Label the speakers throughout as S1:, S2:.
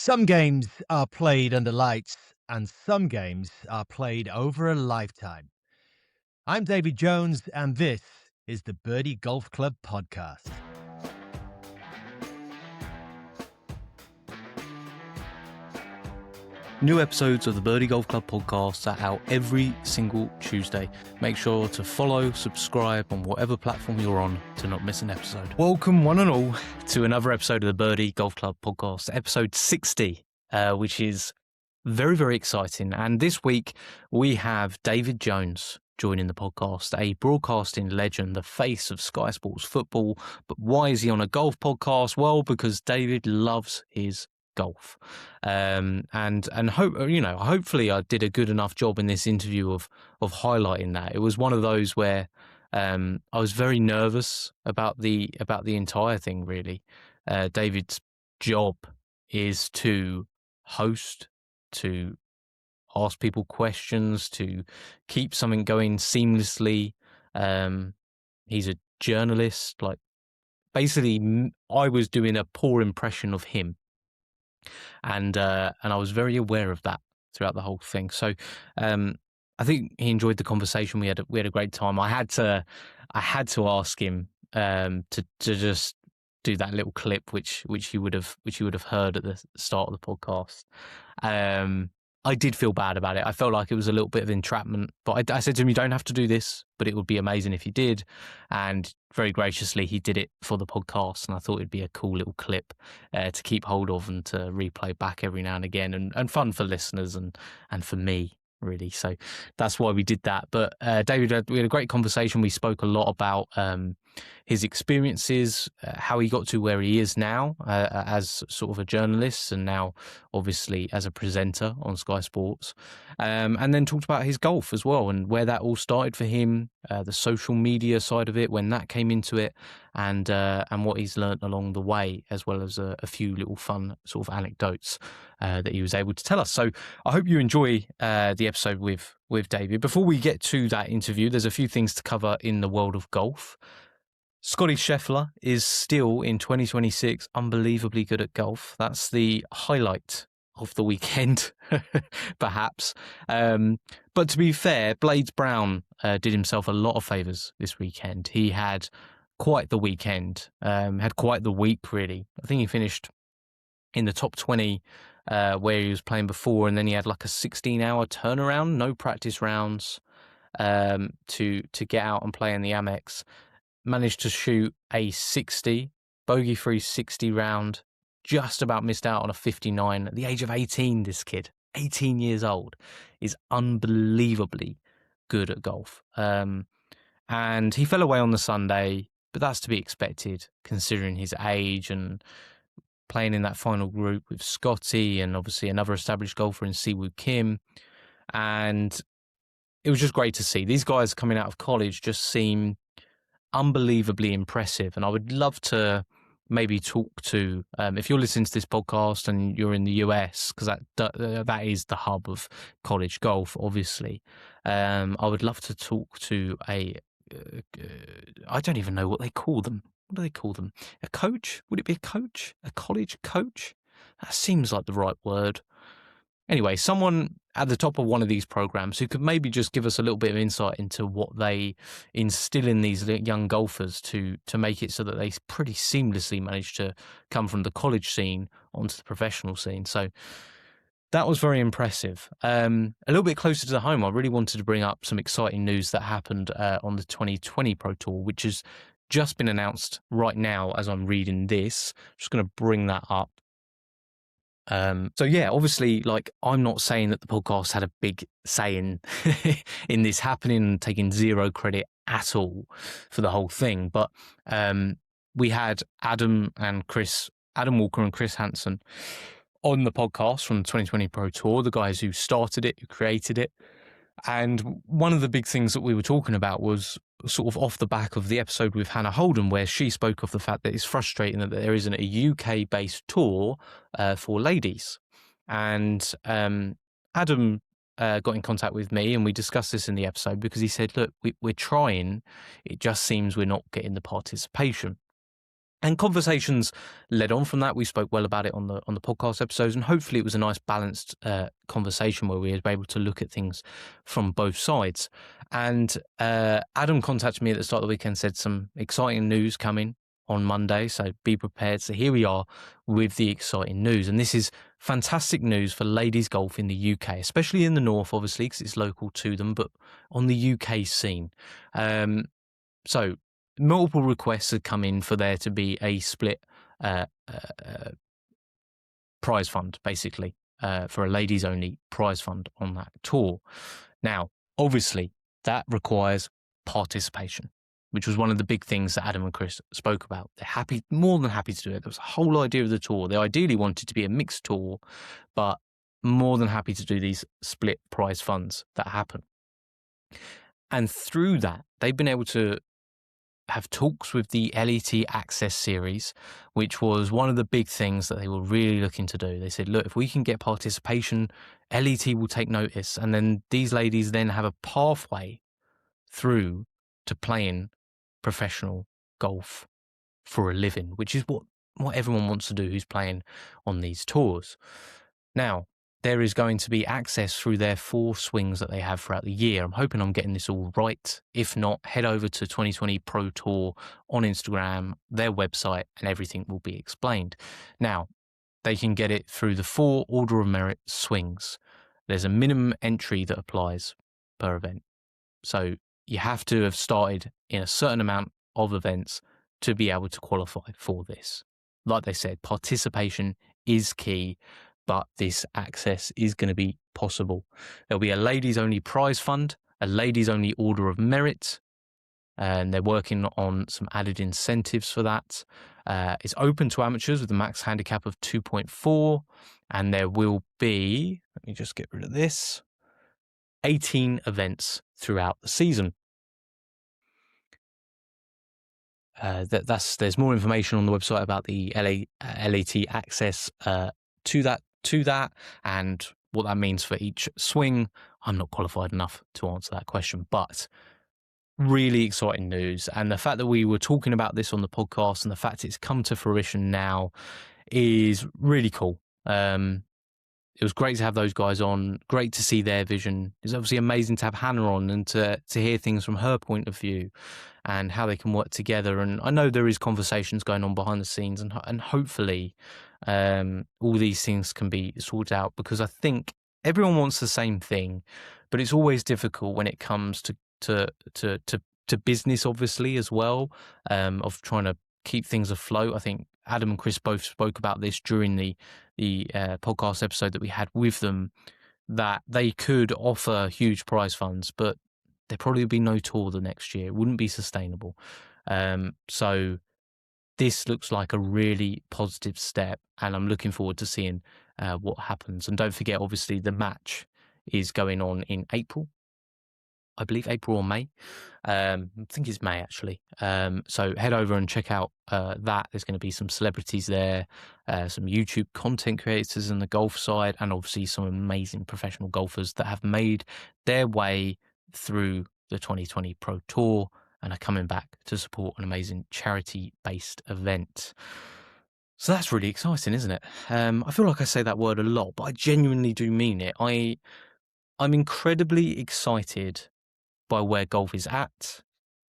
S1: Some games are played under lights, and some games are played over a lifetime. I'm David Jones, and this is the Birdie Golf Club podcast.
S2: New episodes of the Birdie Golf Club podcast are out every single Tuesday. Make sure to follow, subscribe on whatever platform you're on to not miss an episode. Welcome, one and all, to another episode of the Birdie Golf Club podcast, episode 60, which is very, very exciting. And this week, we have David Jones joining the podcast, a broadcasting legend, the face of Sky Sports football. But why is he on a golf podcast? Well, because David loves his golf, and hopefully I did a good enough job in this interview of highlighting that. It was one of those where I was very nervous about the entire thing. Really, David's job is to host, to ask people questions, to keep something going seamlessly. He's a journalist. Like, basically, I was doing a poor impression of him. And I was very aware of that throughout the whole thing. So I think he enjoyed the conversation. We had a great time. I had to ask him to just do that little clip, which you would have heard at the start of the podcast. I did feel bad about it. I felt like it was a little bit of entrapment, but I said to him, "You don't have to do this, but it would be amazing if you did." And very graciously, he did it for the podcast, and I thought it'd be a cool little clip to keep hold of and to replay back every now and again, and fun for listeners and for me, really. So that's why we did that. But David, we had a great conversation. We spoke a lot about his experiences, how he got to where he is now as sort of a journalist, and now obviously as a presenter on Sky Sports, and then talked about his golf as well and where that all started for him, the social media side of it, when that came into it, and what he's learnt along the way, as well as a few little fun sort of anecdotes that he was able to tell us. So I hope you enjoy the episode with David. Before we get to that interview, there's a few things to cover in the world of golf. Scotty Scheffler is still, in 2026, unbelievably good at golf. That's the highlight of the weekend, perhaps. But to be fair, Blades Brown did himself a lot of favours this weekend. He had quite the weekend, had quite the week, really. I think he finished in the top 20 where he was playing before, and then he had like a 16-hour turnaround, no practice rounds, to get out and play in the Amex. Managed to shoot a 60, bogey-free 60 round, just about missed out on a 59. At the age of 18, this kid, 18 years old, is unbelievably good at golf. And he fell away on the Sunday, but that's to be expected, considering his age and playing in that final group with Scotty and obviously another established golfer in Siwoo Kim. And it was just great to see. These guys coming out of college just seem unbelievably impressive, and I would love to maybe talk to if you're listening to this podcast and you're in the US, because that is the hub of college golf, obviously. I would love to talk to I don't even know what they call them. What do they call them? A coach? Would it be a coach? A college coach? That seems like the right word. Anyway, someone at the top of one of these programs who could maybe just give us a little bit of insight into what they instill in these young golfers to make it so that they pretty seamlessly manage to come from the college scene onto the professional scene. So that was very impressive. A little bit closer to the home, I really wanted to bring up some exciting news that happened on the 2020 Pro Tour, which has just been announced right now as I'm reading this. I'm just going to bring that up. So yeah, obviously, like, I'm not saying that the podcast had a big say in in this happening and taking zero credit at all for the whole thing, but we had Adam Walker and Chris Hansen on the podcast from the 2020 Pro Tour, the guys who started it, who created it. And one of the big things that we were talking about was sort of off the back of the episode with Hannah Holden, where she spoke of the fact that it's frustrating that there isn't a UK-based tour for ladies. And Adam got in contact with me, and we discussed this in the episode, because he said, look, we're trying, it just seems we're not getting the participation. And conversations led on from that. We spoke well about it on the podcast episodes, and hopefully it was a nice balanced conversation where we were able to look at things from both sides. And Adam contacted me at the start of the weekend, said some exciting news coming on Monday, so be prepared. So here we are with the exciting news, and this is fantastic news for ladies golf in the UK, especially in the north, obviously, because it's local to them, but on the UK scene. So multiple requests had come in for there to be a split prize fund, basically, for a ladies only prize fund on that tour. Now, obviously, that requires participation, which was one of the big things that Adam and Chris spoke about. They're more than happy to do it. There was a whole idea of the tour. They ideally wanted to be a mixed tour, but more than happy to do these split prize funds that happen. And through that, they've been able to have talks with the LET Access series, which was one of the big things that they were really looking to do. They said, look, if we can get participation, LET will take notice. And then these ladies then have a pathway through to playing professional golf for a living, which is what everyone wants to do who's playing on these tours. Now, there is going to be access through their 4 swings that they have throughout the year. I'm hoping I'm getting this all right. If not, head over to 2020 Pro Tour on Instagram, their website, and everything will be explained. Now, they can get it through the 4 Order of Merit swings. There's a minimum entry that applies per event. So you have to have started in a certain amount of events to be able to qualify for this. Like they said, participation is key, but this access is going to be possible. There'll be a ladies-only prize fund, a ladies-only Order of Merit, and they're working on some added incentives for that. It's open to amateurs with a max handicap of 2.4, and there will be, let me just get rid of this, 18 events throughout the season. There's more information on the website about the LET access to that and what that means for each swing. I'm not qualified enough to answer that question, but really exciting news. And the fact that we were talking about this on the podcast and the fact it's come to fruition now is really cool. It was great to have those guys on, great to see their vision. It's obviously amazing to have Hannah on and to hear things from her point of view and how they can work together. And I know there is conversations going on behind the scenes, and hopefully all these things can be sorted out, because I think everyone wants the same thing, but it's always difficult when it comes to business, obviously, as well, of trying to keep things afloat. I think Adam and Chris both spoke about this during the podcast episode that we had with them, that they could offer huge prize funds, but there probably would be no tour the next year. It wouldn't be sustainable. So this looks like a really positive step, and I'm looking forward to seeing what happens. And don't forget, obviously, the match is going on in April. I believe April or May. I think it's May, actually. So head over and check out that. There's going to be some celebrities there, some YouTube content creators on the golf side, and obviously some amazing professional golfers that have made their way through the 2020 Pro Tour and are coming back to support an amazing charity-based event. So that's really exciting, isn't it? I feel like I say that word a lot, but I genuinely do mean it. I'm incredibly excited by where golf is at,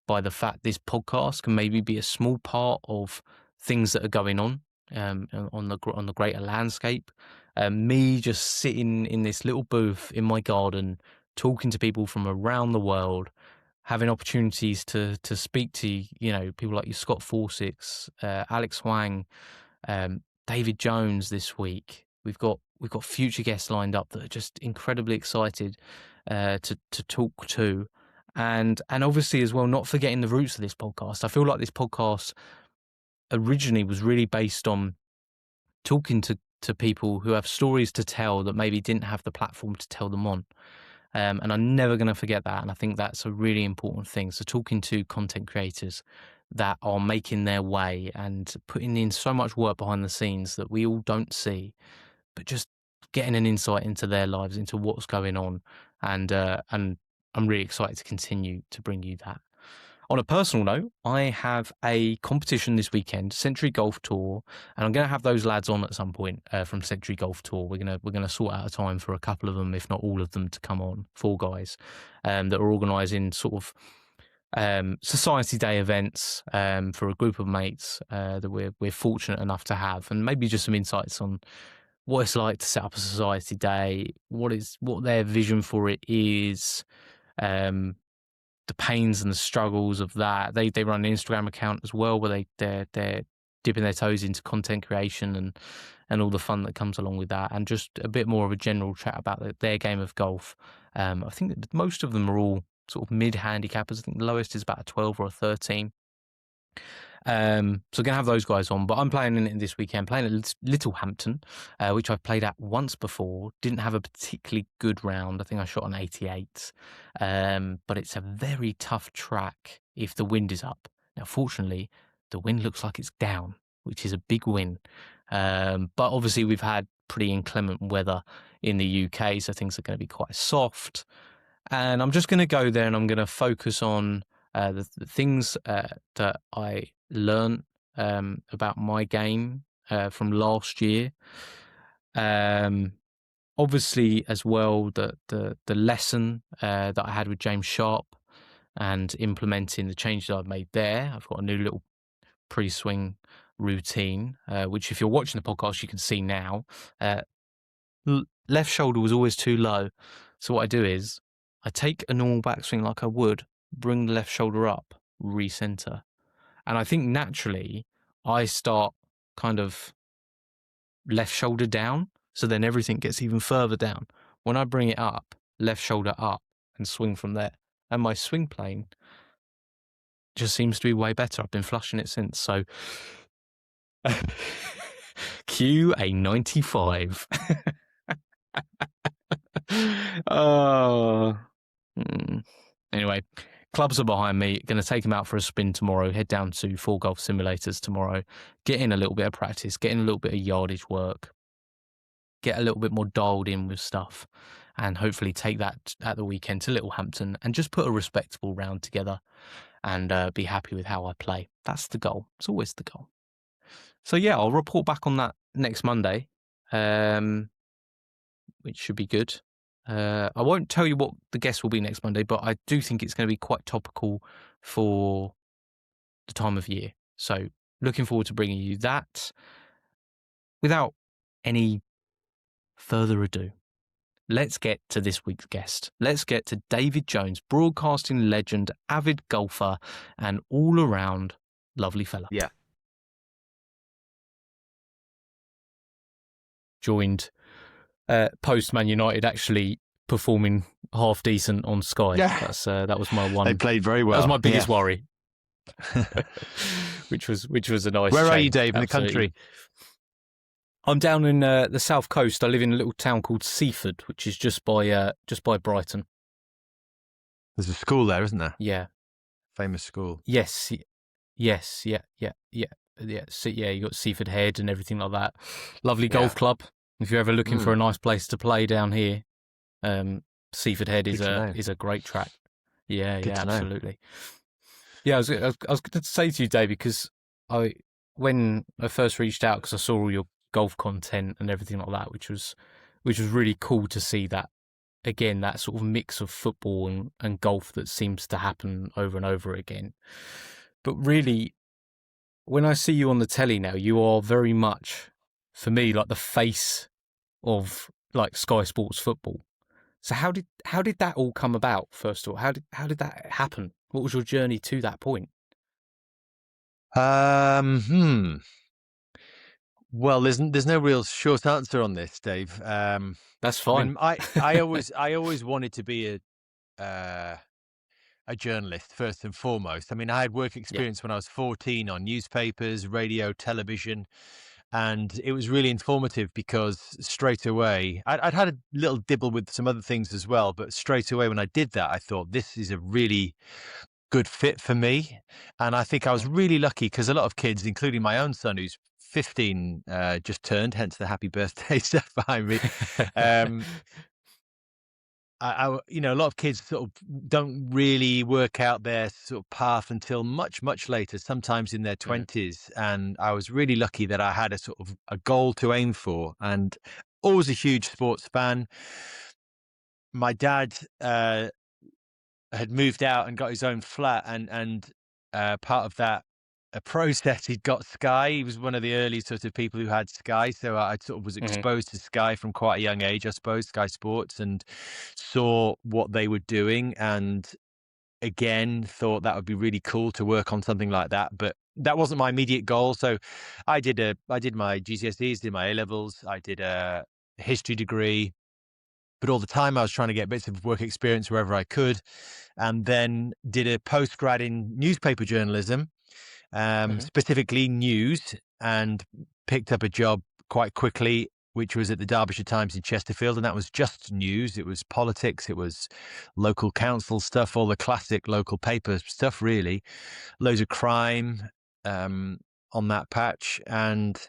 S2: by the fact this podcast can maybe be a small part of things that are going on the greater landscape. Me just sitting in this little booth in my garden, talking to people from around the world, having opportunities to speak to people like you, Scott Forsyx, Alex Huang, David Jones this week. We've got future guests lined up that are just incredibly excited to talk to. And obviously as well, not forgetting the roots of this podcast. I feel like this podcast originally was really based on talking to people who have stories to tell that maybe didn't have the platform to tell them on. And I'm never going to forget that. And I think that's a really important thing. So talking to content creators that are making their way and putting in so much work behind the scenes that we all don't see, but just getting an insight into their lives, into what's going on. And I'm really excited to continue to bring you that. On a personal note, I have a competition this weekend, Century Golf Tour, and I'm going to have those lads on at some point from Century Golf Tour. We're gonna sort out a time for a couple of them, if not all of them, to come on. 4 guys that are organising sort of Society Day events for a group of mates that we're fortunate enough to have, and maybe just some insights on what it's like to set up a Society Day, what their vision for it is. The pains and the struggles of that. They run an Instagram account as well where they're dipping their toes into content creation and all the fun that comes along with that, and just a bit more of a general chat about their game of golf. I think that most of them are all sort of mid handicappers. I think the lowest is about a 12 or a 13. So gonna have those guys on, but I'm playing in it this weekend, playing at Littlehampton, which I've played at once before. Didn't have a particularly good round. I think I shot an 88, but it's a very tough track if the wind is up. Now, fortunately, the wind looks like it's down, which is a big win. But obviously, we've had pretty inclement weather in the UK, so things are going to be quite soft. And I'm just going to go there and I'm going to focus on the things that I learned about my game from last year. Obviously, as well, the lesson that I had with James Sharp and implementing the changes I've made there. I've got a new little pre-swing routine, which if you're watching the podcast, you can see now. Left shoulder was always too low. So what I do is I take a normal backswing like I would, bring the left shoulder up, recenter. And I think naturally I start kind of left shoulder down. So then everything gets even further down. When I bring it up, left shoulder up and swing from there. And my swing plane just seems to be way better. I've been flushing it since. So cue a 95. Oh. Anyway, clubs are behind me. Going to take them out for a spin tomorrow. Head down to 4 Golf Simulators tomorrow. Get in a little bit of practice. Get in a little bit of yardage work. Get a little bit more dialed in with stuff. And hopefully take that at the weekend to Littlehampton and just put a respectable round together and be happy with how I play. That's the goal. It's always the goal. So yeah, I'll report back on that next Monday, which should be good. I won't tell you what the guest will be next Monday, but I do think it's going to be quite topical for the time of year. So looking forward to bringing you that. Without any further ado, let's get to this week's guest. Let's get to David Jones, broadcasting legend, avid golfer, and all-around lovely fella.
S1: Yeah.
S2: Joined post Man United actually performing half decent on Sky.
S1: Yeah.
S2: That was my one.
S1: They played very well.
S2: That was my biggest worry. which was a nice.
S1: Where
S2: change.
S1: are you, Dave, in the
S2: Absolutely.
S1: country?
S2: I'm down in the south coast. I live in a little town called Seaford, which is just by Brighton.
S1: There's a school there, isn't there?
S2: Yeah.
S1: Famous school.
S2: Yes. Yes. Yeah. So, you got Seaford Head and everything like that. Lovely golf club. If you're ever looking for a nice place to play down here, Seaford Head is a great track. Yeah,
S1: Good to know.
S2: Absolutely. Yeah, I was going to say to you, Dave, because when I first reached out, because I saw all your golf content and everything like that, which was really cool to see that, again, that sort of mix of football and golf that seems to happen over and over again. But really, when I see you on the telly now, you are very much, for me, like the face of like Sky Sports football. So how did that all come about? First of all, how did that happen? What was your journey to that point?
S1: Well, there's no real short answer on this, Dave.
S2: That's fine.
S1: I mean, I always wanted to be a journalist first and foremost. I mean, I had work experience when I was 14 on newspapers, radio, television, and it was really informative because straight away I'd had a little dibble with some other things as well, but straight away when I did that, I thought this is a really good fit for me. And I think I was really lucky because a lot of kids, including my own son, who's 15, just turned, hence the happy birthday stuff behind me. a lot of kids sort of don't really work out their sort of path until much, much later, sometimes in their
S2: Mm.
S1: 20s. And I was really lucky that I had a sort of a goal to aim for, and always a huge sports fan. My dad had moved out and got his own flat, and part of that process, he'd got Sky. He was one of the early sort of people who had Sky, so I sort of was
S2: Mhm.
S1: exposed to Sky from quite a young age, I suppose, Sky Sports, and saw what they were doing, and again thought that would be really cool to work on something like that. But that wasn't my immediate goal. So I did my GCSEs, did my A levels, I did a history degree, but all the time I was trying to get bits of work experience wherever I could, and then did a postgrad in newspaper journalism,
S2: Mhm.
S1: specifically news, and picked up a job quite quickly, which was at the Derbyshire Times in Chesterfield, and that was just news. It was politics, it was local council stuff, all the classic local paper stuff, really. Loads of crime um, on that patch, and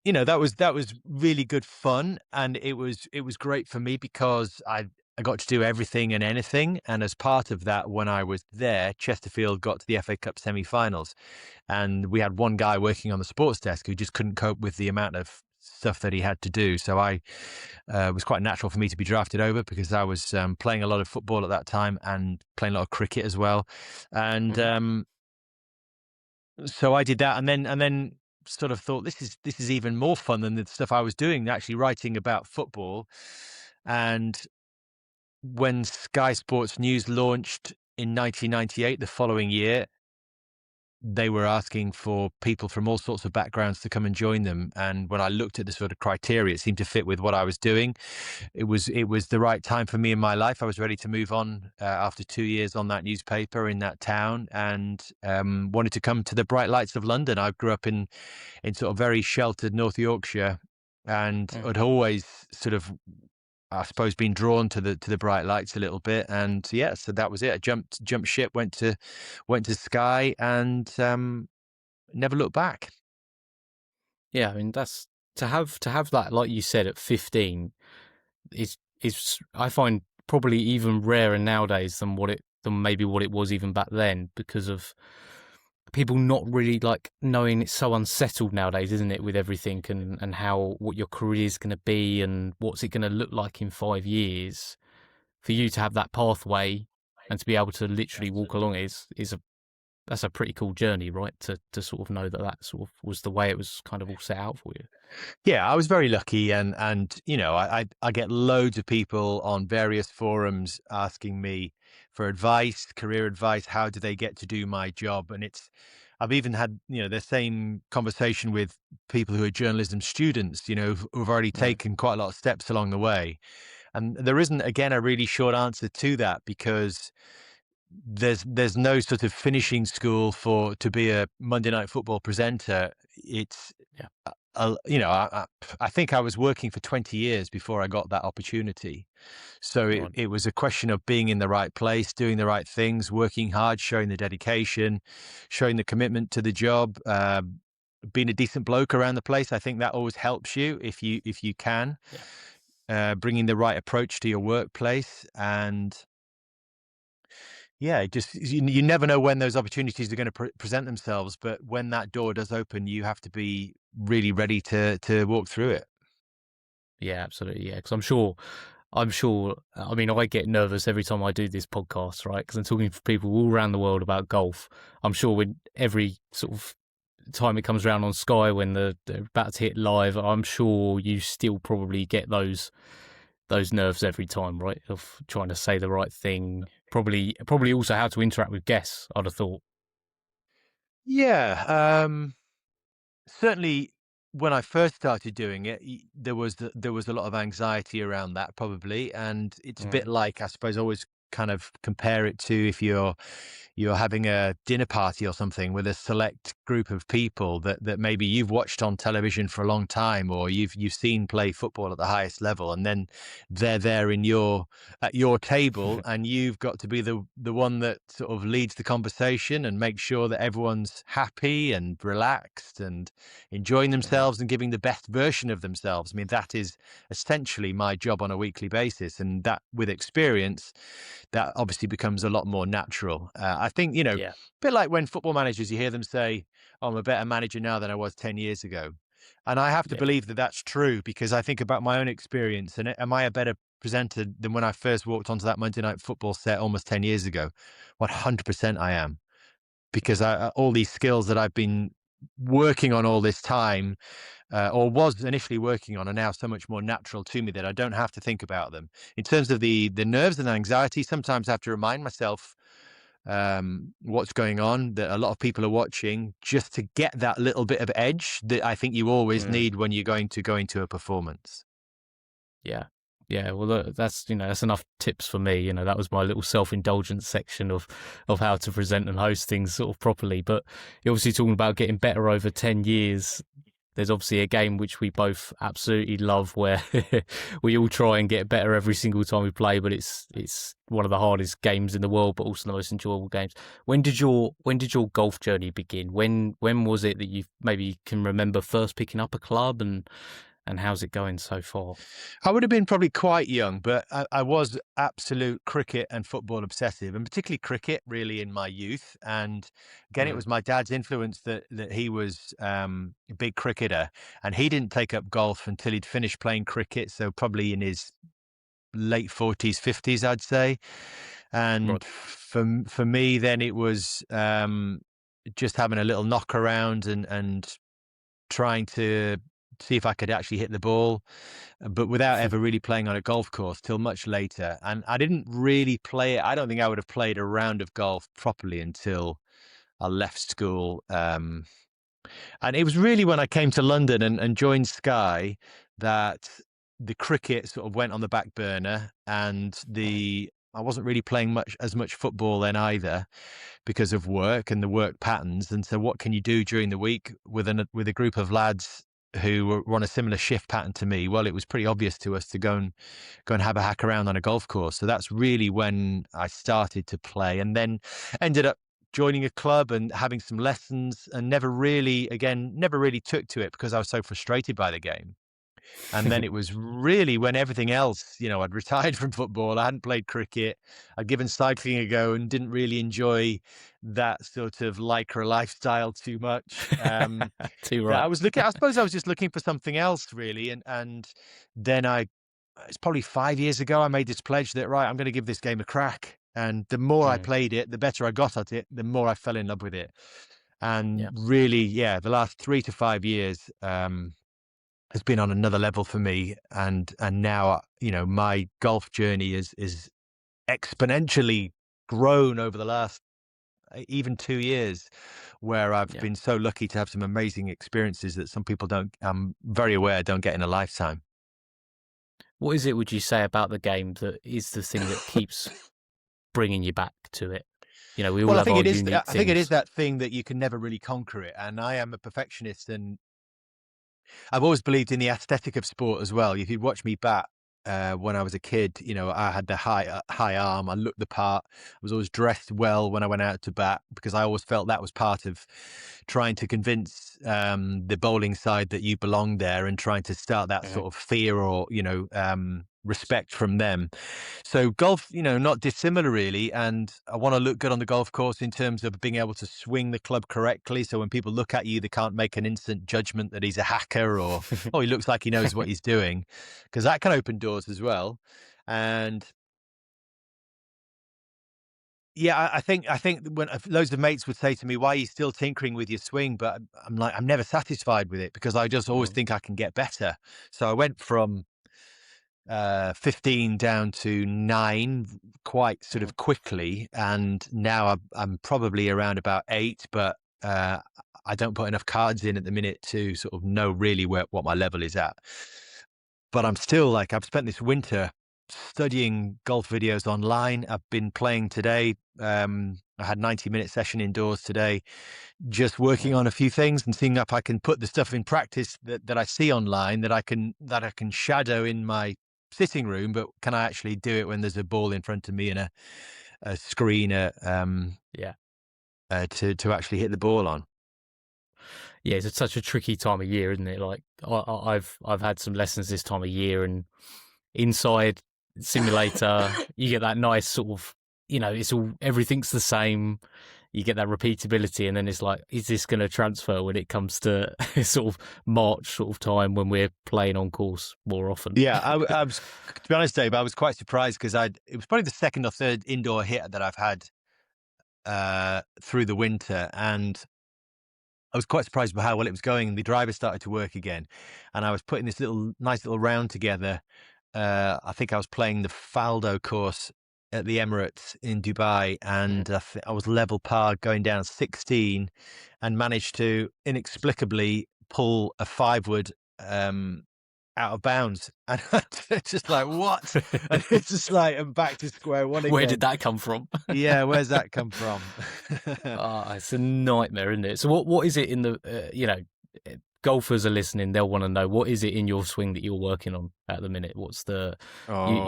S1: that was really good fun, and it was great for me because I got to do everything and anything. And as part of that, when I was there, Chesterfield got to the FA Cup semi-finals, and we had one guy working on the sports desk who just couldn't cope with the amount of stuff that he had to do. So I was quite natural for me to be drafted over, because I was playing a lot of football at that time and playing a lot of cricket as well. And
S2: Mhm.
S1: so I did that, and then sort of thought, this is even more fun than the stuff I was doing, actually writing about football. And when Sky Sports News launched in 1998, the following year, they were asking for people from all sorts of backgrounds to come and join them. And when I looked at the sort of criteria, it seemed to fit with what I was doing. It was the right time for me in my life. I was ready to move on after 2 years on that newspaper in that town, and wanted to come to the bright lights of London. I grew up in sort of very sheltered North Yorkshire, and
S2: Mhm.
S1: had always sort of, I suppose, been drawn to the bright lights a little bit. And yeah, so that was it. I jumped ship, went to Sky, and never looked back.
S2: Yeah, I mean that's to have that, like you said, at 15 is I find probably even rarer nowadays than maybe what it was even back then, because of people not really like knowing. It's so unsettled nowadays, isn't it, with everything, and how what your career is going to be and what's it going to look like in 5 years. For you to have that pathway and to be able to literally walk along it is a that's a pretty cool journey, right? To sort of know that that sort of was the way it was kind of all set out for you.
S1: Yeah, I was very lucky, and I get loads of people on various forums asking me for advice, career advice. How do they get to do my job? And I've even had the same conversation with people who are journalism students, who've already
S2: Mm.
S1: taken quite a lot of steps along the way. And there isn't, again, a really short answer to that, because there's no sort of finishing school for to be a Monday Night Football presenter. It's
S2: Yeah,
S1: I think I was working for 20 years before I got that opportunity. So it,
S2: right.
S1: it was a question of being in the right place, doing the right things, working hard, showing the dedication, showing the commitment to the job, being a decent bloke around the place. I think that always helps you if you can,
S2: Yeah.
S1: bringing the right approach to your workplace. And yeah, just you never know when those opportunities are going to present themselves, but when that door does open, you have to be really ready to walk through it.
S2: Yeah, absolutely. Yeah, because I'm sure. I mean, I get nervous every time I do this podcast, right? Because I'm talking to people all around the world about golf. I'm sure when every sort of time it comes around on Sky when they're about to hit live, I'm sure you still probably get those nerves every time, right? Of trying to say the right thing. Probably also how to interact with guests. I'd have thought.
S1: Yeah, certainly when I first started doing it, there was a lot of anxiety around that, probably. And it's a
S2: Mm.
S1: bit like, I suppose, always kind of compare it to if you're having a dinner party or something with a select group of people that maybe you've watched on television for a long time, or you've seen play football at the highest level, and then they're there at your table, and you've got to be the one that sort of leads the conversation and makes sure that everyone's happy and relaxed and enjoying
S2: Mhm.
S1: themselves and giving the best version of themselves. I mean, that is essentially my job on a weekly basis, and that with experience that obviously becomes a lot more natural. I think, a
S2: Yeah.
S1: bit like when football managers, you hear them say, "Oh, I'm a better manager now than I was 10 years ago." And I have to
S2: Yeah.
S1: believe that that's true, because I think about my own experience, and am I a better presenter than when I first walked onto that Monday Night Football set almost 10 years ago? 100% I am, because all these skills that I've been working on all this time, or was initially working on, are now so much more natural to me that I don't have to think about them. In terms of the nerves and anxiety, sometimes I have to remind myself what's going on, that a lot of people are watching, just to get that little bit of edge that I think you always
S2: Mm.
S1: need when you're going to go into a performance.
S2: Yeah. Yeah. Well, that's enough tips for me. That was my little self-indulgence section of how to present and host things sort of properly. But you're obviously talking about getting better over 10 years. There's obviously a game which we both absolutely love, where we all try and get better every single time we play, but it's one of the hardest games in the world, but also the most enjoyable games. When did your golf journey begin? When was it that you maybe can remember first picking up a club, and how's it going so far?
S1: I would have been probably quite young, but I was absolute cricket and football obsessive, and particularly cricket, really, in my youth. And again, it
S2: Mm.
S1: was my dad's influence that he was a big cricketer, and he didn't take up golf until he'd finished playing cricket, so probably in his late 40s, 50s, I'd say.
S2: Right.
S1: And for me, then it was just having a little knock around and trying to see if I could actually hit the ball, but without ever really playing on a golf course till much later. And I didn't really play it. I don't think I would have played a round of golf properly until I left school. And it was really when I came to London and joined Sky that the cricket sort of went on the back burner, and I wasn't really playing as much football then either, because of work and the work patterns. And so, what can you do during the week with a group of lads who were on a similar shift pattern to me? Well, it was pretty obvious to us to go and have a hack around on a golf course. So that's really when I started to play, and then ended up joining a club and having some lessons, and never really took to it because I was so frustrated by the game. And then it was really when everything else, I'd retired from football. I hadn't played cricket. I'd given cycling a go and didn't really enjoy that sort of lycra lifestyle too much.
S2: Too
S1: That
S2: right.
S1: I suppose I was just looking for something else, really. And then it's probably 5 years ago, I made this pledge that, right, I'm going to give this game a crack. And the more I
S2: Mm.
S1: played it, the better I got at it, the more I fell in love with it. And
S2: Yeah.
S1: really, yeah, the last 3 to 5 years, has been on another level for me, and now, my golf journey is exponentially grown over the last even 2 years, where I've
S2: Yeah.
S1: been so lucky to have some amazing experiences that some people don't, I'm very aware, don't get in a lifetime.
S2: What is it, would you say, about the game that is the thing that keeps bringing you back to it? We all
S1: Well,
S2: have our
S1: I
S2: unique
S1: think it is
S2: things.
S1: that thing that you can never really conquer it, and I am a perfectionist, and I've always believed in the aesthetic of sport as well. If you'd watch me bat when I was a kid, I had the high arm. I looked the part. I was always dressed well when I went out to bat, because I always felt that was part of trying to convince the bowling side that you belonged there, and trying to start that
S2: Mhm.
S1: sort of fear or respect from them. So golf, not dissimilar really. And I want to look good on the golf course in terms of being able to swing the club correctly. So when people look at you, they can't make an instant judgment that he's a hacker, or, oh, he looks like he knows what he's doing, because that can open doors as well. And yeah, I think when loads of mates would say to me, "Why are you still tinkering with your swing?" But I'm like, I'm never satisfied with it, because I just always
S2: Mm.
S1: think I can get better. So I went from 15 down to 9 quite sort
S2: Mhm.
S1: of quickly, and now I'm probably around about 8, but I don't put enough cards in at the minute to sort of know really what my level is at. But I'm still, like, I've spent this winter studying golf videos online. I've been playing today. I had a 90-minute session indoors today, just working on a few things and seeing if I can put the stuff in practice that I see online that I can shadow in my sitting room, but can I actually do it when there's a ball in front of me and a screen
S2: Yeah.
S1: To actually hit the ball on.
S2: Yeah, it's such a tricky time of year, isn't it? Like I've had some lessons this time of year, and inside simulator, you get that nice sort of, it's all, everything's the same. You get that repeatability, and then it's like, is this going to transfer when it comes to sort of March sort of time when we're playing on course more often?
S1: Yeah, I was, to be honest, Dave, I was quite surprised because it was probably the second or third indoor hit that I've had through the winter, and I was quite surprised by how well it was going. The driver started to work again, and I was putting this nice little round together. I think I was playing the Faldo course at the Emirates in Dubai, and I was level par going down 16, and managed to inexplicably pull a 5-wood out of bounds. And it's just like, what? And it's just like, I'm back to square one again.
S2: Where did that come from?
S1: Yeah, where's that come from?
S2: It's a nightmare, isn't it? So what is it in the, golfers are listening, they'll want to know, what is it in your swing that you're working on at the minute? What's you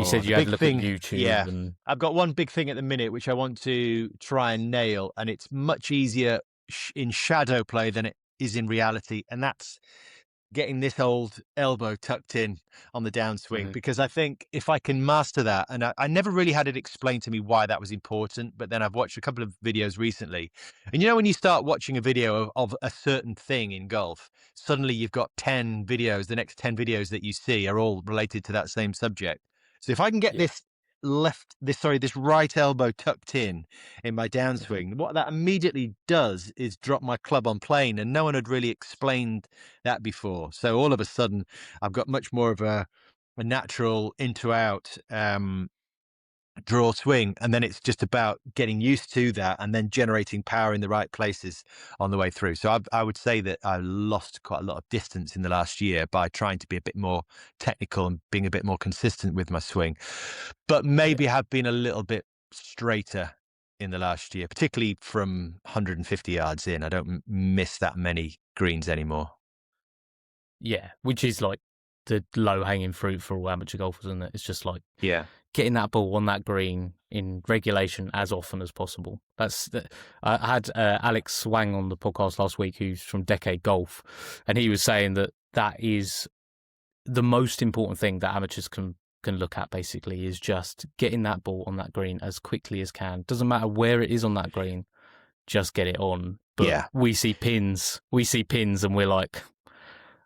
S2: said you had a look at YouTube.
S1: Yeah,
S2: and
S1: I've got one big thing at the minute, which I want to try and nail, and it's much easier in shadow play than it is in reality. And that's getting this old elbow tucked in on the downswing, because I think if I can master that, and I never really had it explained to me why that was important, but then I've watched a couple of videos recently, and when you start watching a video of a certain thing in golf, suddenly you've got 10 videos, the next 10 videos that you see are all related to that same subject. So if I can get this right elbow tucked in my downswing, what that immediately does is drop my club on plane, and no one had really explained that before. So all of a sudden, I've got much more of a natural into out draw swing, and then it's just about getting used to that and then generating power in the right places on the way through. So I would say that I lost quite a lot of distance in the last year by trying to be a bit more technical and being a bit more consistent with my swing, but maybe have been a little bit straighter in the last year, particularly from 150 yards in. I don't miss that many greens anymore.
S2: Yeah, which is like the low-hanging fruit for all amateur golfers, isn't it? It's just like,
S1: Yeah,
S2: getting that ball on that green in regulation as often as possible. I had Alex Swang on the podcast last week, who's from Decade Golf, and he was saying that is the most important thing that amateurs can look at, basically, is just getting that ball on that green as quickly as can. Doesn't matter where it is on that green, just get it on. But we see pins, and we're like,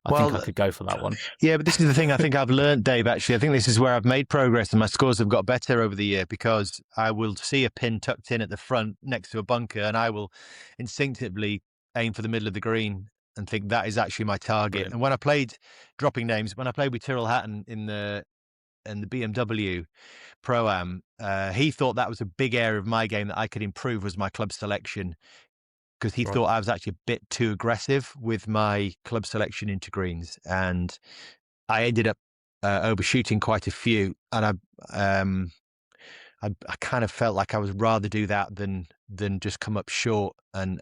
S2: I think I could go for that one.
S1: Yeah, but this is the thing I think I've learned, Dave, actually. I think this is where I've made progress and my scores have got better over the year, because I will see a pin tucked in at the front next to a bunker, and I will instinctively aim for the middle of the green and think that is actually my target.
S2: Brilliant.
S1: And when I played, dropping names, when I played with Tyrrell Hatton in the BMW Pro-Am, he thought that was a big area of my game that I could improve, was my club selection, because he thought I was actually a bit too aggressive with my club selection into greens, and I ended up overshooting quite a few, and I kind of felt like I would rather do that than just come up short and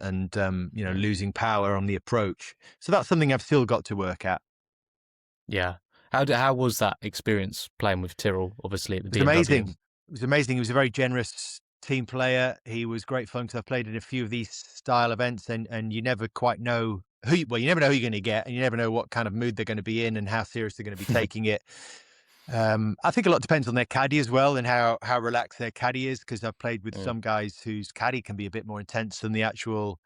S1: losing power on the approach. So that's something I've still got to work at.
S2: Yeah. How was that experience playing with Tyrrell, obviously, at the BMW?
S1: Amazing. It was amazing. He was a very generous team player. He was great fun, because I've played in a few of these style events, and you never quite know you never know who you're going to get, and you never know what kind of mood they're going to be in and how serious they're going to be taking it. I think a lot depends on their caddy as well, and how relaxed their caddy is, because I've played with some guys whose caddy can be a bit more intense than the actual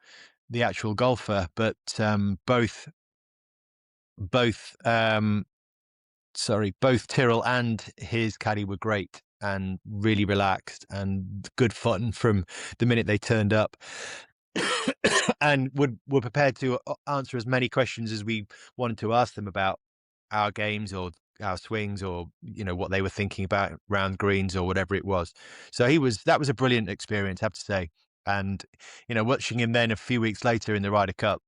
S1: golfer. But both Tyrrell and his caddy were great and really relaxed and good fun from the minute they turned up, and were prepared to answer as many questions as we wanted to ask them about our games or our swings, or what they were thinking about round greens or whatever it was. So that was a brilliant experience, I have to say. And watching him then a few weeks later in the Ryder Cup,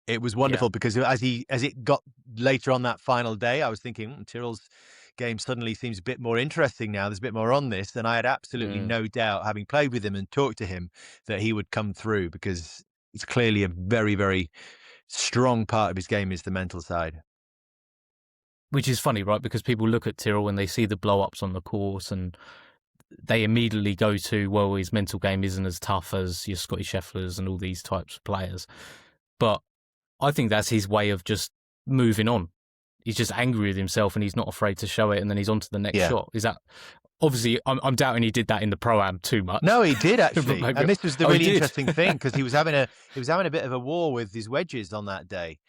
S1: it was wonderful, because as it got later on that final day, I was thinking, Tyrrell's game suddenly seems a bit more interesting now. There's a bit more on this. And I had absolutely no doubt, having played with him and talked to him, that he would come through, because it's clearly a very, very strong part of his game is the mental side.
S2: Which is funny, right? Because people look at Tyrrell and they see the blow-ups on the course and they immediately go to, well, his mental game isn't as tough as your Scotty Schefflers and all these types of players. But I think that's his way of just moving on. He's just angry with himself and he's not afraid to show it, and then he's on to the next shot. Is that... Obviously, I'm doubting he did that in the Pro-Am too much.
S1: No, he did actually,
S2: maybe...
S1: and this was the really interesting thing, because he was having a bit of a war with his wedges on that day,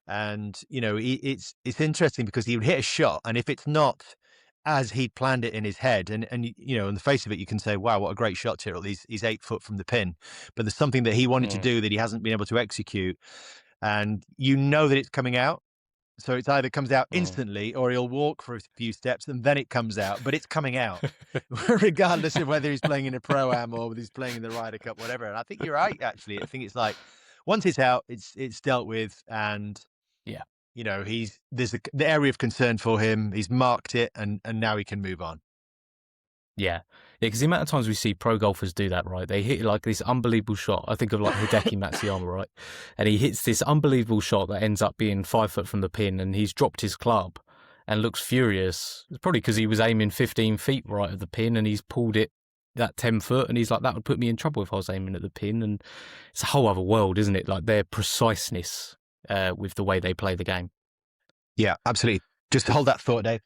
S1: and it's interesting because he would hit a shot, and if it's not as he'd planned it in his head, and on the face of it, you can say, "Wow, what a great shot, Tyrrell! He's 8 foot from the pin," but there's something that he wanted to do that he hasn't been able to execute, and that it's coming out. So it's either comes out instantly or he'll walk for a few steps and then it comes out, but it's coming out regardless of whether he's playing in a Pro-Am or whether he's playing in the Ryder Cup, whatever. And I think you're right, actually. I think it's like once it's out, it's dealt with, and there's the area of concern for him. He's marked it, and now he can move on.
S2: Yeah, because the amount of times we see pro golfers do that, right? They hit like this unbelievable shot. I think of like Hideki Matsuyama, right? And he hits this unbelievable shot that ends up being 5 foot from the pin, and he's dropped his club and looks furious. It's probably because he was aiming 15 feet right of the pin and he's pulled it that 10 foot, and he's like, that would put me in trouble if I was aiming at the pin. And it's a whole other world, isn't it? Like their preciseness with the way they play the game.
S1: Yeah, absolutely. Just hold that thought, Dave.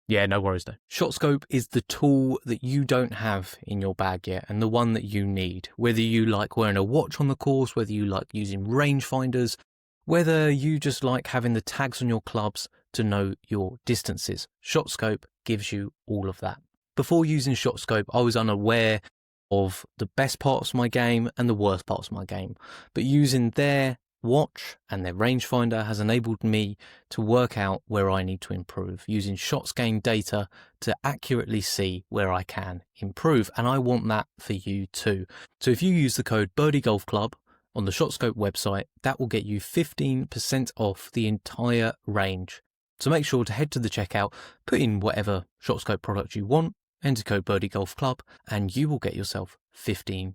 S2: Yeah, no worries though. ShotScope is the tool that you don't have in your bag yet, and the one that you need. Whether you like wearing a watch on the course, whether you like using rangefinders, whether you just like having the tags on your clubs to know your distances, ShotScope gives you all of that. Before using ShotScope, I was unaware of the best parts of my game and the worst parts of my game, but using their watch and their rangefinder has enabled me to work out where I need to improve, using shots gained data to accurately see where I can improve, and I want that for you too. So if you use the code Birdie Golf Club on the ShotScope website, that will get you 15% off the entire range. So make sure to head to the checkout, put in whatever ShotScope product you want, enter code Birdie Golf Club, and you will get yourself 15%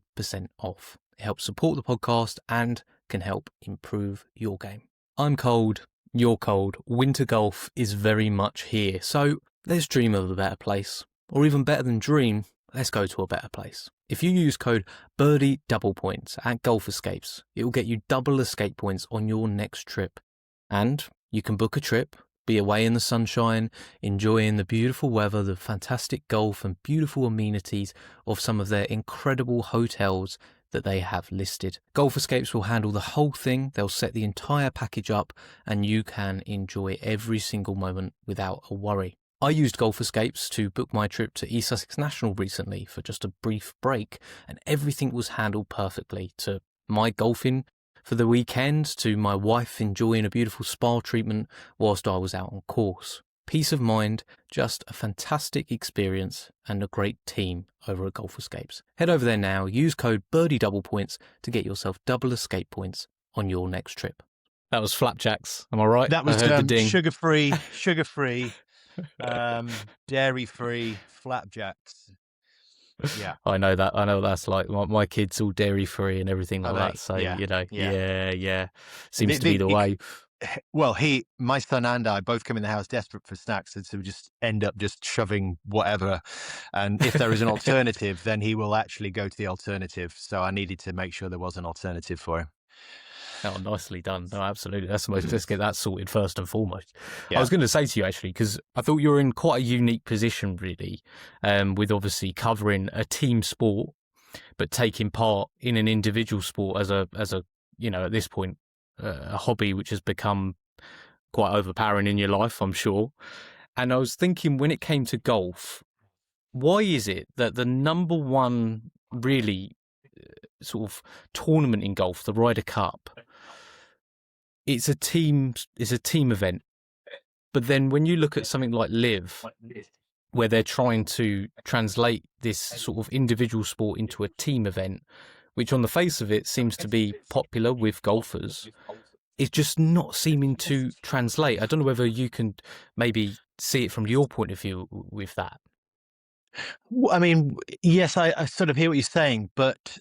S2: off. It helps support the podcast and can help improve your game. I'm cold, you're cold, winter golf is very much here, so let's dream of a better place. Or even better than dream, let's go to a better place. If you use code Birdie Double Points at Golf Escapes, it will get you double escape points on your next trip. And you can book a trip, be away in the sunshine, enjoying the beautiful weather, the fantastic golf and beautiful amenities of some of their incredible hotels that they have listed. Golf Escapes will handle the whole thing. They'll set the entire package up and you can enjoy every single moment without a worry. I used Golf Escapes to book my trip to East Sussex National recently for just a brief break, and everything was handled perfectly, to my golfing for the weekend, to my wife enjoying a beautiful spa treatment whilst I was out on course. Peace of mind, just a fantastic experience and a great team over at Golf Escapes. Head over there now, use code Birdie Double Points to get yourself double escape points on your next trip. That was flapjacks, am I right?
S1: That was sugar-free, dairy-free flapjacks. Yeah,
S2: I know that. I know that's like my kids all dairy free and everything like that. So yeah. Seems to be the way.
S1: Well, my son and I both come in the house desperate for snacks, and so we just end up just shoving whatever. And if there is an alternative, then he will actually go to the alternative. So I needed to make sure there was an alternative for him.
S2: Oh, nicely done. No, absolutely. Let's get that sorted first and foremost.
S1: Yeah.
S2: I was going to say to you, actually, because I thought you were in quite a unique position, really, with obviously covering a team sport, but taking part in an individual sport as a at this point, a hobby which has become quite overpowering in your life, I'm sure. And I was thinking, when it came to golf, why is it that the number one really sort of tournament in golf, the Ryder Cup, it's a team event, but then when you look at something like Live, where they're trying to translate this sort of individual sport into a team event, which on the face of it seems to be popular with golfers, is just not seeming to translate. I don't know whether you can maybe see it from your point of view with that.
S1: I mean, yes, I sort of hear what you're saying, but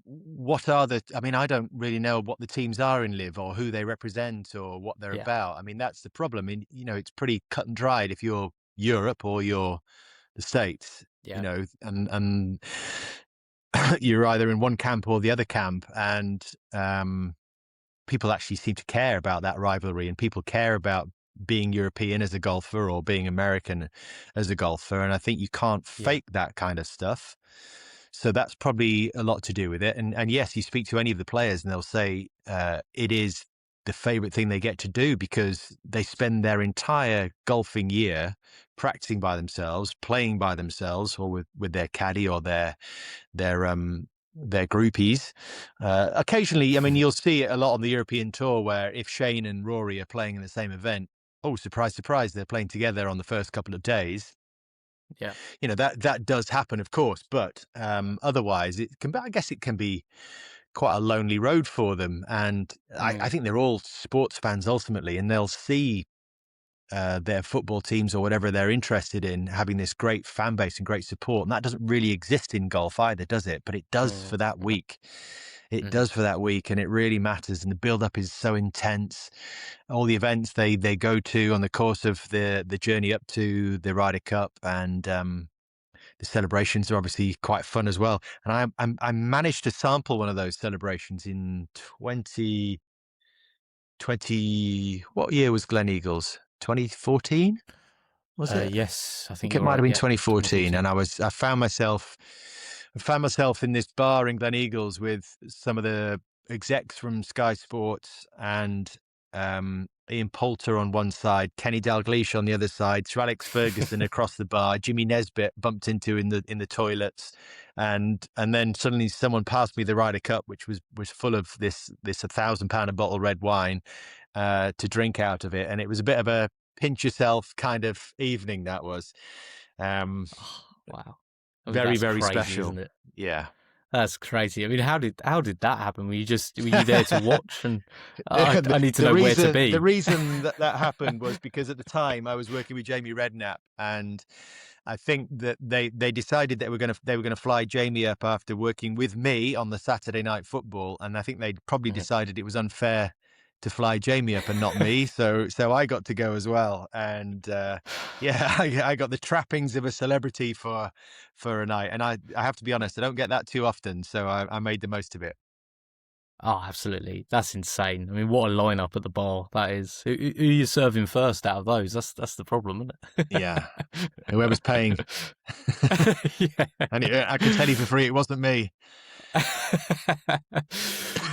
S1: what are the? I mean, I don't really know what the teams are in Live or who they represent or what they're
S2: Yeah,
S1: about. I mean, that's the problem. And it's pretty cut and dried if you're Europe or you're the States.
S2: yeah,
S1: And you're either in one camp or the other camp, and people actually seem to care about that rivalry, and people care about being European as a golfer or being American as a golfer. And I think you can't
S2: yeah.
S1: fake that kind of stuff. So that's probably a lot to do with it. And yes, you speak to any of the players and they'll say it is the favorite thing they get to do because they spend their entire golfing year practicing by themselves, playing by themselves, or with their caddy or their groupies. Occasionally, I mean, you'll see it a lot on the European tour where if Shane and Rory are playing in the same event, oh, surprise, surprise, they're playing together on the first couple of days.
S2: Yeah.
S1: That does happen, of course, but otherwise, I guess it can be quite a lonely road for them. And I
S2: Mm,
S1: think they're all sports fans ultimately, and they'll see their football teams or whatever they're interested in having this great fan base and great support. And that doesn't really exist in golf either, does it? But it does
S2: mm,
S1: for that
S2: mhm,
S1: week. It
S2: mhm.
S1: does for that week, and it really matters. And the build up is so intense. All the events they go to on the course of the journey up to the Ryder Cup, and the celebrations are obviously quite fun as well. And I managed to sample one of those celebrations in 2020. What year was Glen Eagles? 2014, was it? I
S2: Yes, I think
S1: think it
S2: you're
S1: might have
S2: right.
S1: been
S2: Yeah,
S1: 2014,
S2: 2014.
S1: and I found myself in this bar in Glen Eagles with some of the execs from Sky Sports and Ian Poulter on one side, Kenny Dalglish on the other side, Sir Alex Ferguson across the bar, Jimmy Nesbitt bumped into in the toilets, and then suddenly someone passed me the Ryder Cup, which was full of this £1,000 a bottle red wine to drink out of it, and it was a bit of a pinch yourself kind of evening that was. Um,
S2: Oh, wow. I mean,
S1: Very,
S2: that's
S1: very
S2: crazy, isn't
S1: special.
S2: it?
S1: Yeah.
S2: That's crazy. I mean, how did that happen? Were you there to watch? And
S1: the,
S2: I need to
S1: the
S2: know where to
S1: reason the
S2: be.
S1: reason that happened was because at the time I was working with Jamie Redknapp, and I think that they decided that they were gonna fly Jamie up after working with me on the Saturday Night Football, and I think they probably
S2: Mhm.
S1: decided it was unfair to fly Jamie up and not me, so I got to go as well, and yeah, I got the trappings of a celebrity for a night, and I have to be honest, I don't get that too often, so I made the most of it.
S2: Oh, absolutely. That's insane. I mean, what a lineup at the bar that is. Who are you serving first out of those? That's the problem, isn't
S1: Yeah, whoever's paying.
S2: it? Yeah.
S1: And I can tell you for free, it wasn't me.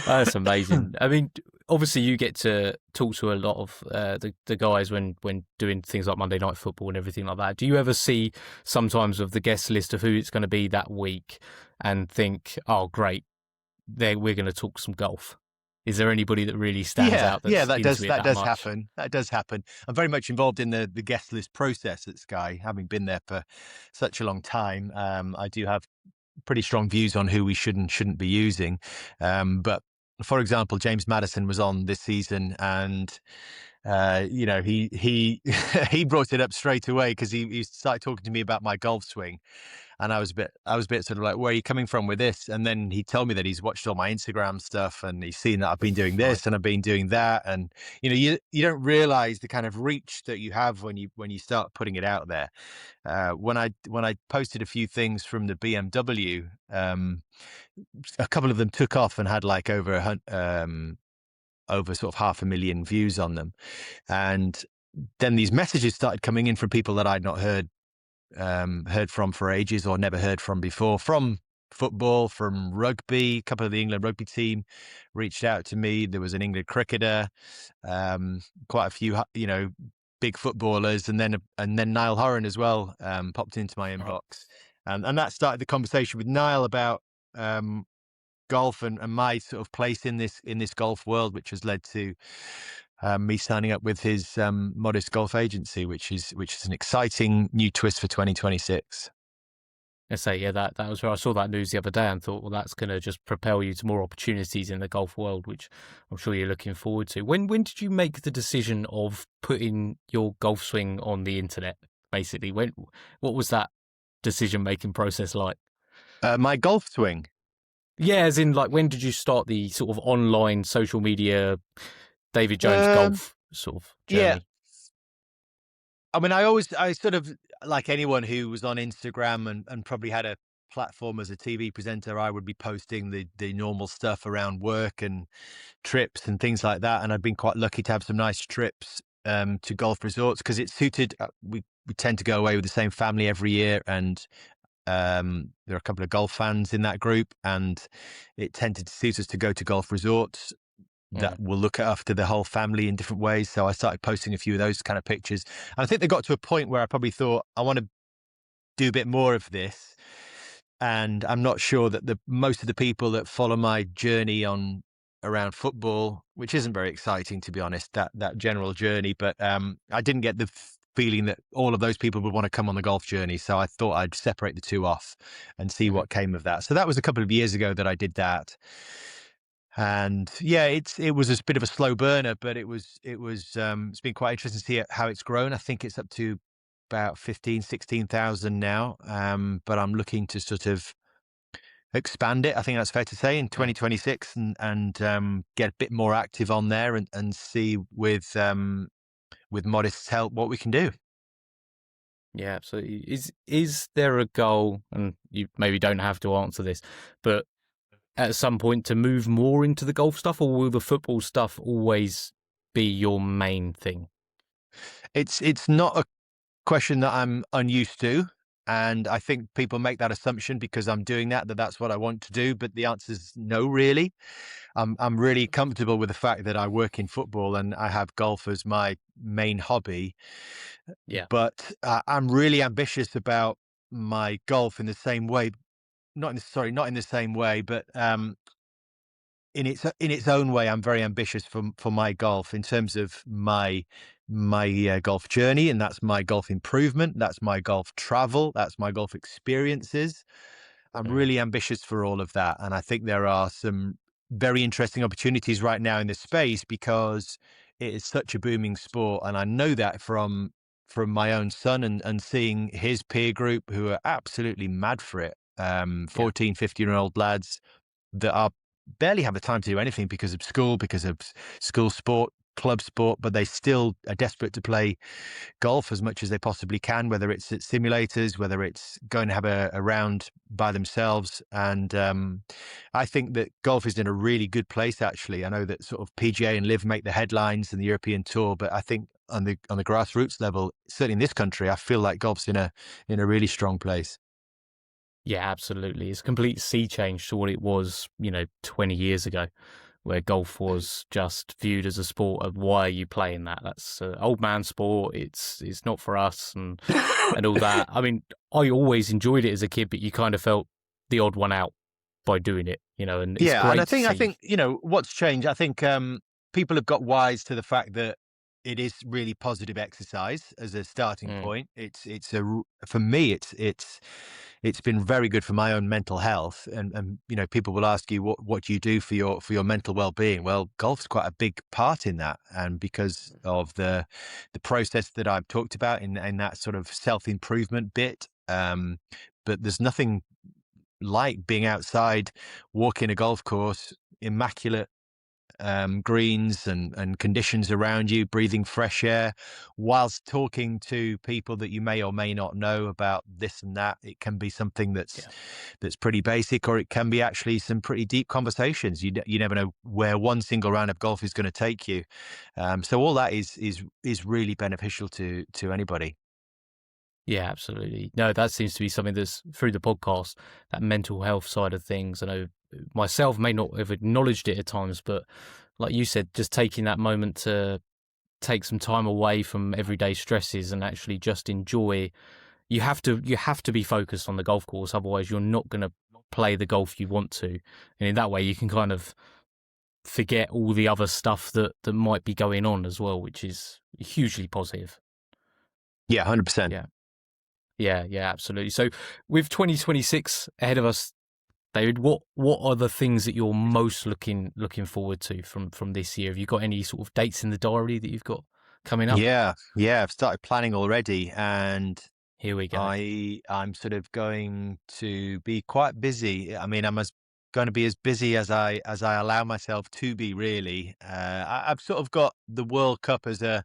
S2: That's amazing. I mean, obviously, you get to talk to a lot of the guys when doing things like Monday Night Football and everything like that. Do you ever see sometimes of the guest list of who it's going to be that week and think, "Oh, great, we're going to talk some golf"? Is there anybody that really stands
S1: Yeah,
S2: out
S1: yeah,
S2: that's
S1: that does
S2: into it
S1: that
S2: that
S1: does
S2: much?
S1: happen. That does happen. I'm very much involved in the guest list process at Sky, having been there for such a long time. I do have pretty strong views on who we should and shouldn't be using. But for example, James Maddison was on this season, and he he brought it up straight away because he started talking to me about my golf swing, and I was a bit sort of like, where are you coming from with this? And then he told me that he's watched all my Instagram stuff and he's seen that I've been doing
S2: Right.
S1: this and I've been doing that, and you don't realize the kind of reach that you have when you start putting it out there. When I posted a few things from the BMW, a couple of them took off and had like over sort of 500,000 views on them, and then these messages started coming in from people that I'd not heard from for ages or never heard from before, from football, from rugby. A couple of the England rugby team reached out to me. There was an England cricketer, quite a few, big footballers, and then Niall Horan as well popped into my
S2: Right.
S1: inbox, and that started the conversation with Niall about golf and my sort of place in this golf world, which has led to me signing up with his modest golf agency, which is an exciting new twist for 2026.
S2: I say, yeah, that was where I saw that news the other day and thought, well, that's going to just propel you to more opportunities in the golf world, which I'm sure you're looking forward to. When did you make the decision of putting your golf swing on the internet? Basically, what was that decision making process like?
S1: My golf swing.
S2: Yeah, as in, like, when did you start the sort of online social media David Jones
S1: Um,
S2: golf sort of
S1: yeah,
S2: journey?
S1: I mean, I sort of, like anyone who was on Instagram and probably had a platform as a TV presenter, I would be posting the normal stuff around work and trips and things like that. And I've been quite lucky to have some nice trips to golf resorts because it suited. We tend to go away with the same family every year, and there are a couple of golf fans in that group, and it tended to suit us to go to golf resorts
S2: Mm,
S1: that will look after the whole family in different ways. So I started posting a few of those kind of pictures. And I think they got to a point where I probably thought, I want to do a bit more of this. And I'm not sure that the most of the people that follow my journey on around football, which isn't very exciting to be honest, that general journey, but I didn't get the feeling that all of those people would want to come on the golf journey. So I thought I'd separate the two off and see
S2: mhm.
S1: what came of that. So that was a couple of years ago that I did that. And yeah, it was a bit of a slow burner, but it's been quite interesting to see how it's grown. I think it's up to about 16,000 now. But I'm looking to sort of expand it. I think that's fair to say in
S2: Mm.
S1: 2026 and get a bit more active on there and see with modest help what we can do.
S2: Yeah, absolutely. Is there a goal, and you maybe don't have to answer this, but at some point to move more into the golf stuff, or will the football stuff always be your main thing?
S1: It's not a question that I'm unused to. And I think people make that assumption because I'm doing that that's what I want to do. But the answer is no, really. I'm really comfortable with the fact that I work in football and I have golf as my main hobby.
S2: Yeah,
S1: But I'm really ambitious about my golf in the same way. Not in the same way, but in its own way, I'm very ambitious for my golf in terms of my golf journey, and that's my golf improvement, that's my golf travel, that's my golf experiences. I'm
S2: mm,
S1: really ambitious for all of that, and I think there are some very interesting opportunities right now in this space because it is such a booming sport, and I know that from my own son and seeing his peer group who are absolutely mad for it.
S2: yeah,
S1: 14, 15-year-old lads that are barely have the time to do anything because of school, because of school sport, club sport, but they still are desperate to play golf as much as they possibly can, whether it's at simulators, whether it's going to have a round by themselves. And I think that golf is in a really good place, actually. I know that sort of PGA and Live make the headlines and the European Tour, but I think on the grassroots level, certainly in this country, I feel like golf's in a really strong place.
S2: yeah, absolutely. It's a complete sea change to what it was, 20 years ago, where golf was just viewed as a sport of why are you playing that? That's an old man sport. It's not for us and all that. I mean, I always enjoyed it as a kid, but you kind of felt the odd one out by doing it, and it's
S1: Yeah, and
S2: great to
S1: I
S2: see.
S1: think what's changed. I think people have got wise to the fact that it is really positive exercise as a starting
S2: Mm,
S1: point. For me, it's been very good for my own mental health. And people will ask you what do you do for your mental well being. Well, golf's quite a big part in that, and because of the process that I've talked about in that sort of self improvement bit. But there's nothing like being outside, walking a golf course, immaculate greens and conditions around you, breathing fresh air, whilst talking to people that you may or may not know about this and that. It can be something
S2: yeah.
S1: that's pretty basic, or it can be actually some pretty deep conversations. You never know where one single round of golf is going to take you. So all that is really beneficial to anybody.
S2: Yeah, absolutely. No, that seems to be something that's through the podcast, that mental health side of things. I know myself may not have acknowledged it at times, but like you said, just taking that moment to take some time away from everyday stresses and actually just enjoy. You have to be focused on the golf course, otherwise you're not going to play the golf you want to. And in that way, you can kind of forget all the other stuff that might be going on as well, which is hugely positive.
S1: Yeah, 100%.
S2: Yeah. Yeah, absolutely. So with 2026 ahead of us, David, what are the things that you're most looking forward to from this year? Have you got any sort of dates in the diary that you've got coming up?
S1: Yeah, I've started planning already, and
S2: Here we go.
S1: I'm sort of going to be quite busy. I mean, going to be as busy as I allow myself to be. Really, I've sort of got the World Cup as a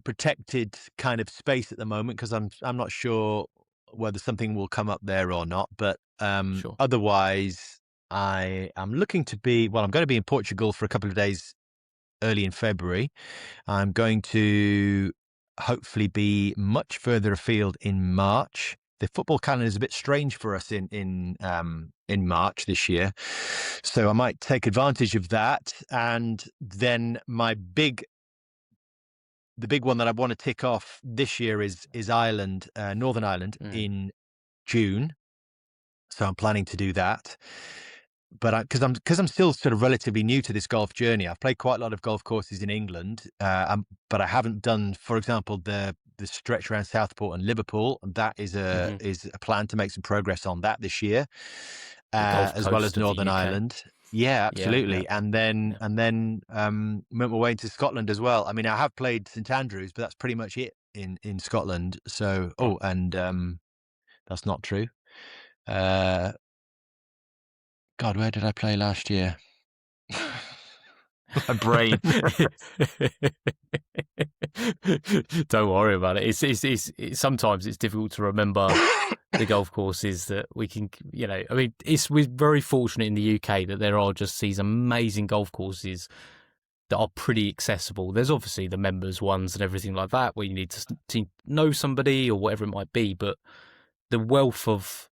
S1: protected kind of space at the moment because I'm not sure whether something will come up there or not. But
S2: Sure.
S1: otherwise, I am looking to be. Well, I'm going to be in Portugal for a couple of days early in February. I'm going to hopefully be much further afield in March. The football calendar is a bit strange for us in March this year, so I might take advantage of that. And then the big one that I want to tick off this year is Ireland, Northern Ireland
S2: Mm.
S1: in June. So I'm planning to do that. But because I'm still sort of relatively new to this golf journey, I've played quite a lot of golf courses in England, but I haven't done, for example, the stretch around Southport and Liverpool. That
S2: Hmm.
S1: is a plan to make some progress on that this year,
S2: The Gulf
S1: as well as
S2: Coast of the
S1: Northern
S2: UK.
S1: Ireland. Yeah,
S2: Yeah.
S1: absolutely. And then
S2: Yeah.
S1: make my way into Scotland as well. I mean, I have played St Andrews, but that's pretty much it in Scotland. So,
S2: Right.
S1: and that's not true. Uh, God, where did I play last year? My brain.
S2: Don't worry about it. It's sometimes it's difficult to remember the golf courses that we can, I mean, we're very fortunate in the UK that there are just these amazing golf courses that are pretty accessible. There's obviously the members ones and everything like that where you need to know somebody or whatever it might be, but the wealth of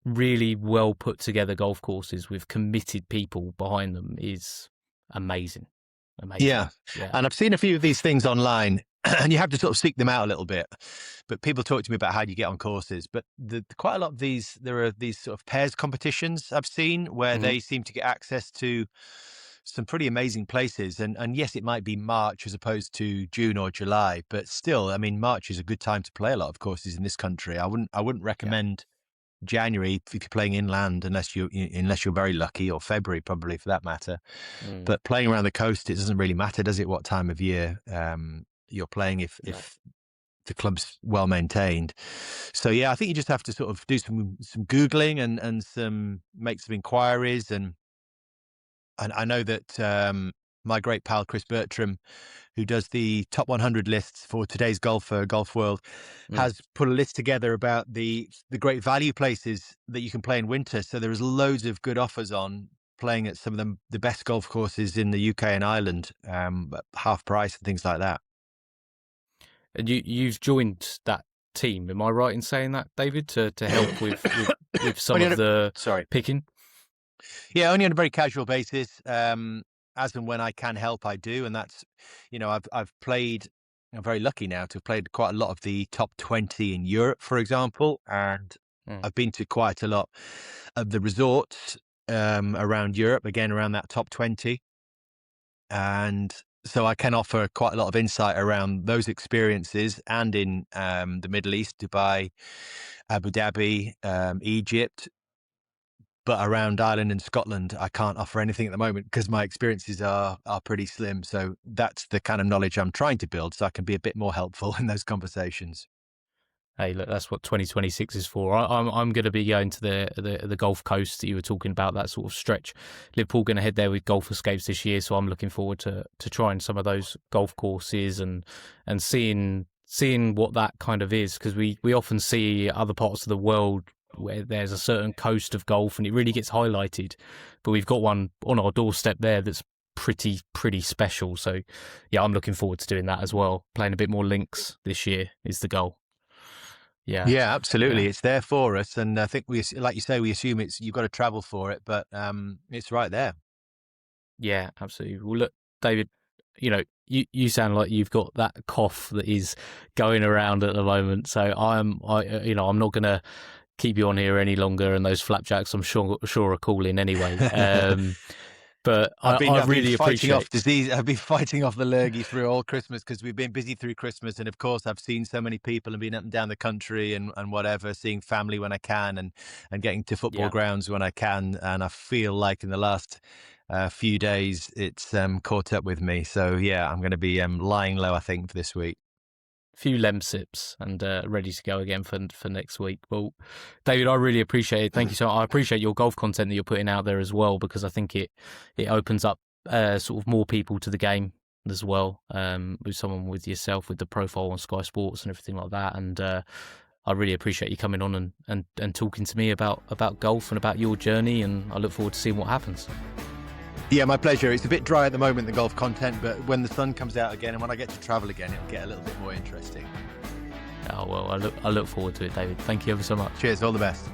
S2: really well put together golf courses with committed people behind them is amazing. Amazing.
S1: Yeah.
S2: Yeah.
S1: And I've seen a few of these things online, and you have to sort of seek them out a little bit. But people talk to me about how do you get on courses. But quite a lot of there are these sort of pairs competitions I've seen where
S2: Hmm.
S1: they seem to get access to some pretty amazing places. And yes, it might be March as opposed to June or July, but still, I mean, March is a good time to play a lot of courses in this country. I wouldn't
S2: Yeah.
S1: recommend January if you're playing inland unless you're very lucky, or February probably for that matter.
S2: Mm,
S1: But playing around the coast, it doesn't really matter, does it? What time of year you're playing,
S2: no.
S1: if the club's well maintained. So yeah, I think you just have to sort of do some googling and some make some inquiries, and I know that my great pal Chris Bertram, who does the top 100 lists for today's golfer, Golf World,
S2: Mm.
S1: has put a list together about the great value places that you can play in winter. So there is loads of good offers on playing at some of the best golf courses in the UK and Ireland, at half price and things like that.
S2: And you've joined that team, am I right in saying that, David, to help with some
S1: Only
S2: of
S1: on a,
S2: the
S1: sorry,
S2: picking?
S1: yeah, only on a very casual basis. As and when I can help, I do, and that's, I've played. I'm very lucky now to have played quite a lot of the top 20 in Europe, for example, and
S2: Mm.
S1: I've been to quite a lot of the resorts around Europe, again around that top 20, and so I can offer quite a lot of insight around those experiences, and in the Middle East, Dubai, Abu Dhabi, Egypt. But around Ireland and Scotland, I can't offer anything at the moment because my experiences are pretty slim. So that's the kind of knowledge I'm trying to build, so I can be a bit more helpful in those conversations.
S2: Hey, look, that's what 2026 is for. I'm going to be going to the Gulf Coast that you were talking about, that sort of stretch. Liverpool going to head there with Golf Escapes this year, so I'm looking forward to trying some of those golf courses and seeing what that kind of is, because we often see other parts of the world where there's a certain coast of golf and it really gets highlighted, but we've got one on our doorstep there that's pretty special. So yeah, I'm looking forward to doing that as well. Playing a bit more links this year is the goal. Yeah,
S1: Yeah, absolutely.
S2: yeah,
S1: It's there for us, and I think like you say, we assume you've got to travel for it, but it's right there.
S2: yeah, absolutely. Well, look, David, you sound like you've got that cough that is going around at the moment. So I'm not going to keep you on here any longer, and those flapjacks, I'm sure are calling anyway. But
S1: I've been
S2: really
S1: fighting
S2: appreciate
S1: off disease. I've been fighting off the lurgy through all Christmas because we've been busy through Christmas, and of course I've seen so many people and been up and down the country and whatever, seeing family when I can, and getting to football
S2: Yeah.
S1: grounds when I can. And I feel like in the last few days it's caught up with me. So yeah, I'm going to be lying low, I think, for this week.
S2: Few sips and ready to go again for next week. Well, David, I really appreciate it. Thank you so much. I appreciate your golf content that you're putting out there as well, because I think it opens up sort of more people to the game as well, with someone with yourself, with the profile on Sky Sports and everything like that. And I really appreciate you coming on and talking to me about golf and about your journey, and I look forward to seeing what happens.
S1: Yeah, my pleasure. It's a bit dry at the moment, the golf content, but when the sun comes out again and when I get to travel again, it'll get a little bit more interesting.
S2: Oh, well, I look forward to it, David. Thank you ever so much.
S1: Cheers. All the best.